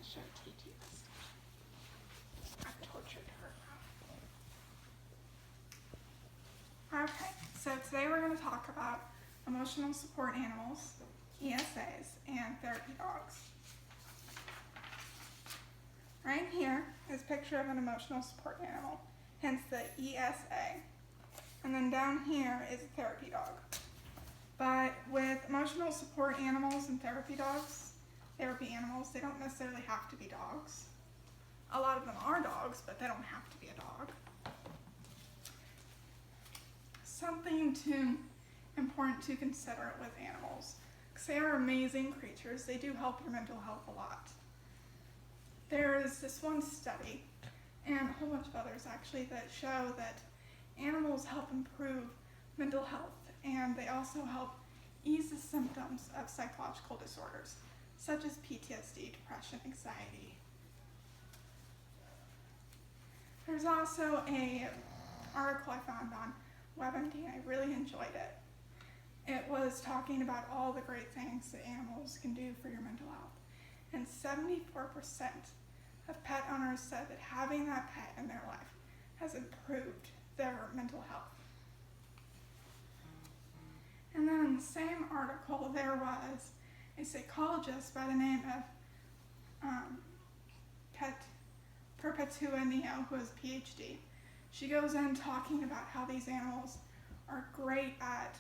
show TT this. I've tortured her. Okay, so today we're going to talk about emotional support animals, ESAs, and therapy dogs. Right here is a picture of an emotional support animal, hence the ESA. And then down here is a therapy dog. But with emotional support animals and therapy animals, they don't necessarily have to be dogs. A lot of them are dogs, but they don't have to be a dog. Something important to consider with animals, because they are amazing creatures. They do help your mental health a lot. There is this one study, and a whole bunch of others actually, that show that animals help improve mental health, and they also help ease the symptoms of psychological disorders, such as PTSD, depression, anxiety. There's also an article I found on WebMD, and I really enjoyed it. It was talking about all the great things that animals can do for your mental health. And 74% of pet owners said that having that pet in their life has improved their mental health. And then in the same article, there was a psychologist by the name of Perpetua Neo, who has a PhD. She goes in talking about how these animals are great at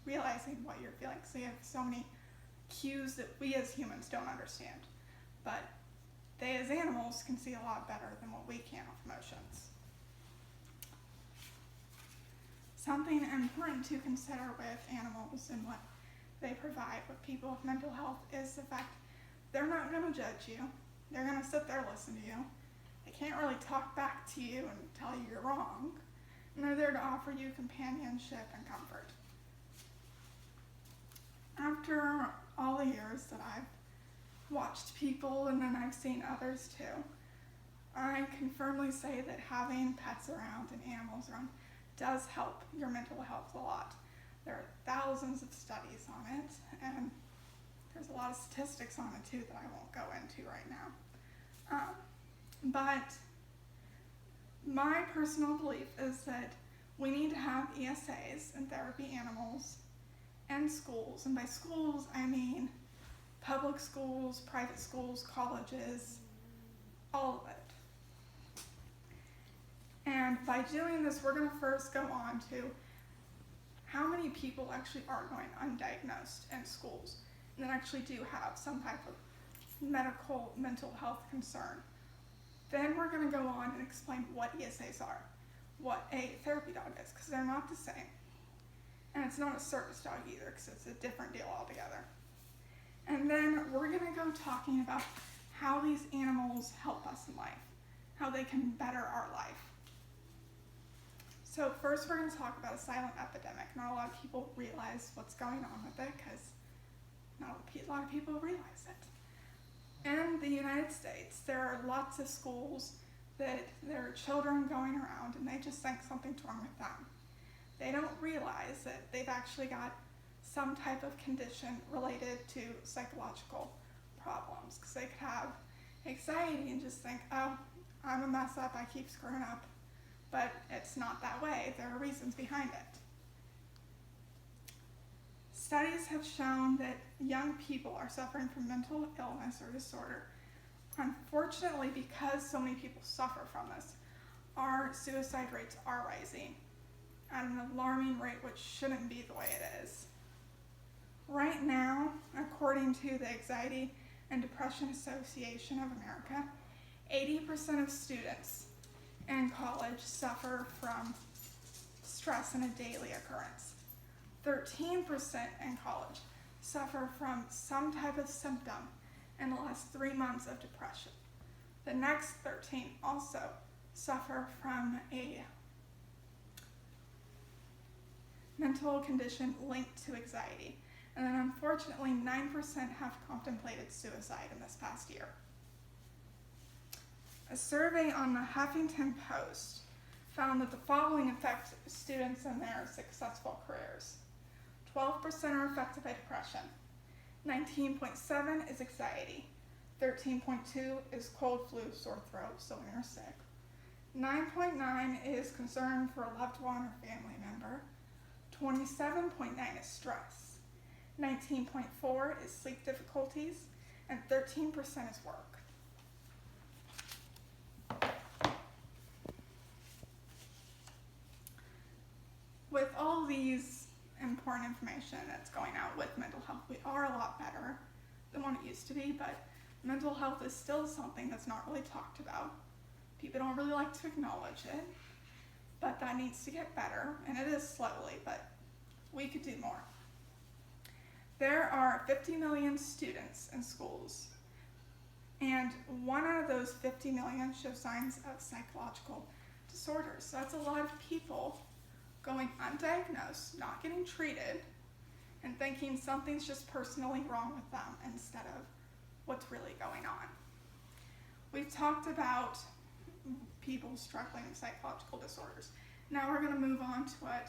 realizing what you're feeling, because they have so many cues that we as humans don't understand. But they as animals can see a lot better than what we can with emotions. Something important to consider with animals and what they provide with people with mental health is the fact they're not going to judge you. They're going to sit there and listen to you. They can't really talk back to you and tell you you're wrong. And they're there to offer you companionship and comfort. After all the years that I've watched people, and then I've seen others too, I can firmly say that having pets around and animals around does help your mental health a lot. There are thousands of studies on it, and there's a lot of statistics on it too that I won't go into right now. But my personal belief is that we need to have ESAs and therapy animals and schools, and by schools I mean public schools, private schools, colleges, all of it. And by doing this, we're going to first go on to how many people actually are going undiagnosed in schools and that actually do have some type of mental health concern. Then we're going to go on and explain what ESAs are, what a therapy dog is, because they're not the same. And it's not a service dog either, because it's a different deal altogether. And then we're going to go talking about how these animals help us in life, how they can better our life. So first we're going to talk about a silent epidemic. Not a lot of people realize what's going on with it, because not a lot of people realize it. In the United States, there are lots of schools that there are children going around and they just think something's wrong with them. They don't realize that they've actually got some type of condition related to psychological problems, because they could have anxiety and just think, oh, I'm a mess up, I keep screwing up. But it's not that way. There are reasons behind it. Studies have shown that young people are suffering from mental illness or disorder. Unfortunately, because so many people suffer from this, our suicide rates are rising at an alarming rate, which shouldn't be the way it is. Right now, according to the Anxiety and Depression Association of America, 80% of students in college suffer from stress in a daily occurrence. 13% in college suffer from some type of symptom in the last 3 months of depression. The next 13 also suffer from a mental condition linked to anxiety. And then unfortunately, 9% have contemplated suicide in this past year. A survey on the Huffington Post found that the following affect students in their successful careers. 12% are affected by depression. 19.7% is anxiety. 13.2 is cold, flu, sore throat, so when you're sick. 9.9 is concern for a loved one or family member. 27.9 is stress. 19.4 is sleep difficulties, and 13% is work. With all these important information that's going out with mental health, we are a lot better than what it used to be, but mental health is still something that's not really talked about. People don't really like to acknowledge it, but that needs to get better, and it is slowly, but we could do more. There are 50 million students in schools, and 1 out of those 50 million show signs of psychological disorders. So that's a lot of people going undiagnosed, not getting treated, and thinking something's just personally wrong with them instead of what's really going on. We've talked about people struggling with psychological disorders. Now we're going to move on to what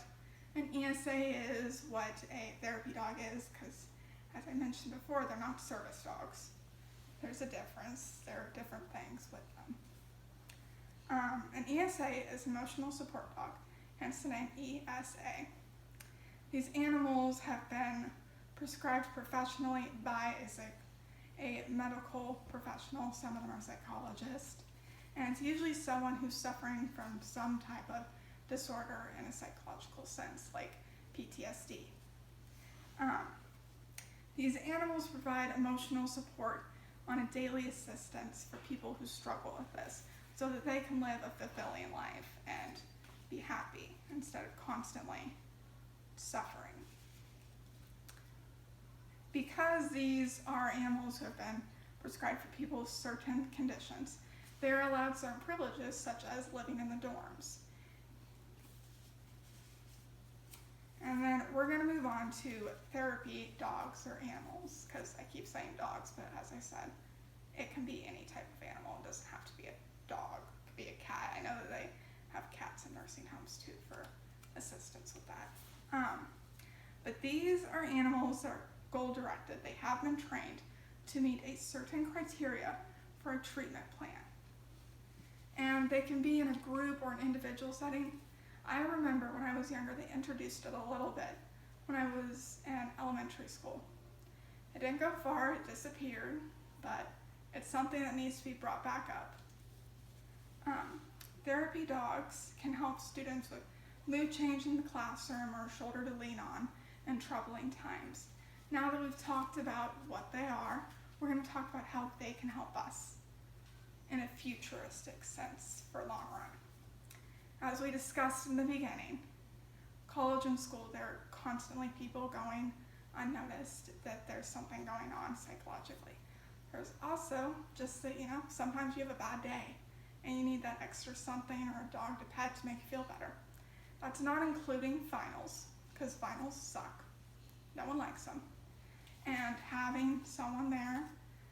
an ESA is, what a therapy dog is, because as I mentioned before, they're not service dogs. There's a difference. There are different things with them. An ESA is emotional support dog, hence the name ESA. These animals have been prescribed professionally by a medical professional. Some of them are psychologists. And it's usually someone who's suffering from some type of disorder in a psychological sense, like PTSD. These animals provide emotional support on a daily assistance for people who struggle with this, so that they can live a fulfilling life and be happy instead of constantly suffering. Because these are animals who have been prescribed for people with certain conditions, they're allowed certain privileges, such as living in the dorms. And then we're going to move on to therapy dogs or animals, because I keep saying dogs, but as I said, it can be any type of animal. It doesn't have to be a dog. It could be a cat. I know that they have cats in nursing homes too for assistance with that. But these are animals that are goal-directed. They have been trained to meet a certain criteria for a treatment plan. And they can be in a group or an individual setting. I remember when I was younger, they introduced it a little bit when I was in elementary school. It didn't go far, it disappeared, but it's something that needs to be brought back up. Therapy dogs can help students with mood change in the classroom or a shoulder to lean on in troubling times. Now that we've talked about what they are, we're going to talk about how they can help us in a futuristic sense for long run. As we discussed in the beginning, college and school, there are constantly people going unnoticed that there's something going on psychologically. There's also just that, sometimes you have a bad day and you need that extra something or a dog to pet to make you feel better. That's not including finals, because finals suck. No one likes them. And having someone there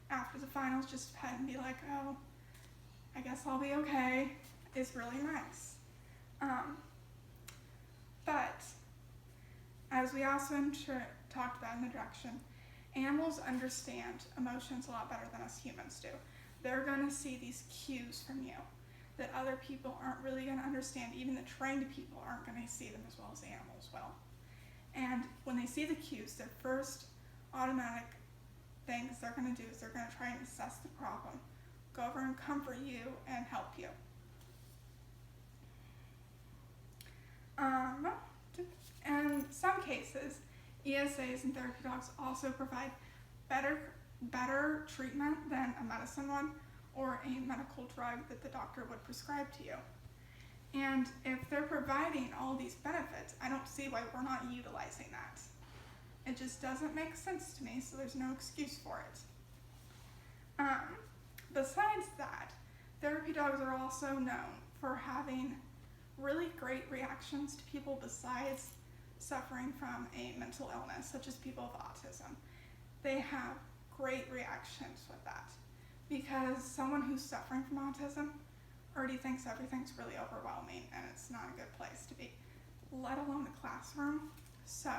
after the finals just pet and be like, oh, I guess I'll be okay, is really nice. But as we also talked about in the direction, animals understand emotions a lot better than us humans do. They're going to see these cues from you that other people aren't really going to understand. Even the trained people aren't going to see them as well as animals will. And when they see the cues, their first automatic things they're going to do is they're going to try and assess the problem, go over and comfort you and help you. In some cases, ESAs and therapy dogs also provide better treatment than a medicine one or a medical drug that the doctor would prescribe to you. And if they're providing all these benefits, I don't see why we're not utilizing that. It just doesn't make sense to me, so there's no excuse for it. Besides that, therapy dogs are also known for having really great reactions to people besides suffering from a mental illness, such as people with autism. They have great reactions with that, because someone who's suffering from autism already thinks everything's really overwhelming and it's not a good place to be, let alone the classroom. So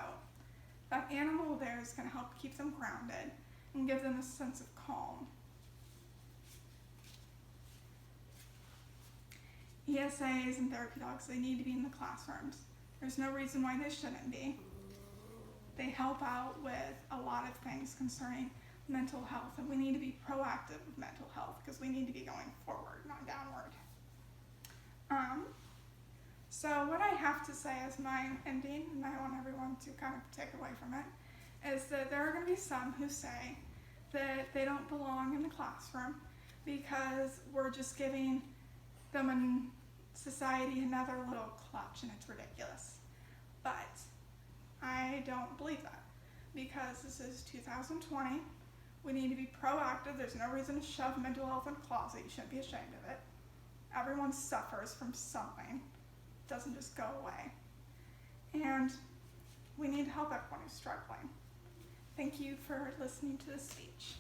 that animal there is going to help keep them grounded and give them a sense of calm ESAs and therapy dogs, they need to be in the classrooms. There's no reason why they shouldn't be. They help out with a lot of things concerning mental health, and we need to be proactive with mental health because we need to be going forward, not downward. So what I have to say as my ending, and I want everyone to kind of take away from it, is that there are going to be some who say that they don't belong in the classroom because we're just giving them in society another little clutch, and it's ridiculous. But I don't believe that, because this is 2020. We need to be proactive. There's no reason to shove mental health in a closet. You shouldn't be ashamed of it. Everyone suffers from something. It doesn't just go away. And we need to help everyone who's struggling. Thank you for listening to this speech.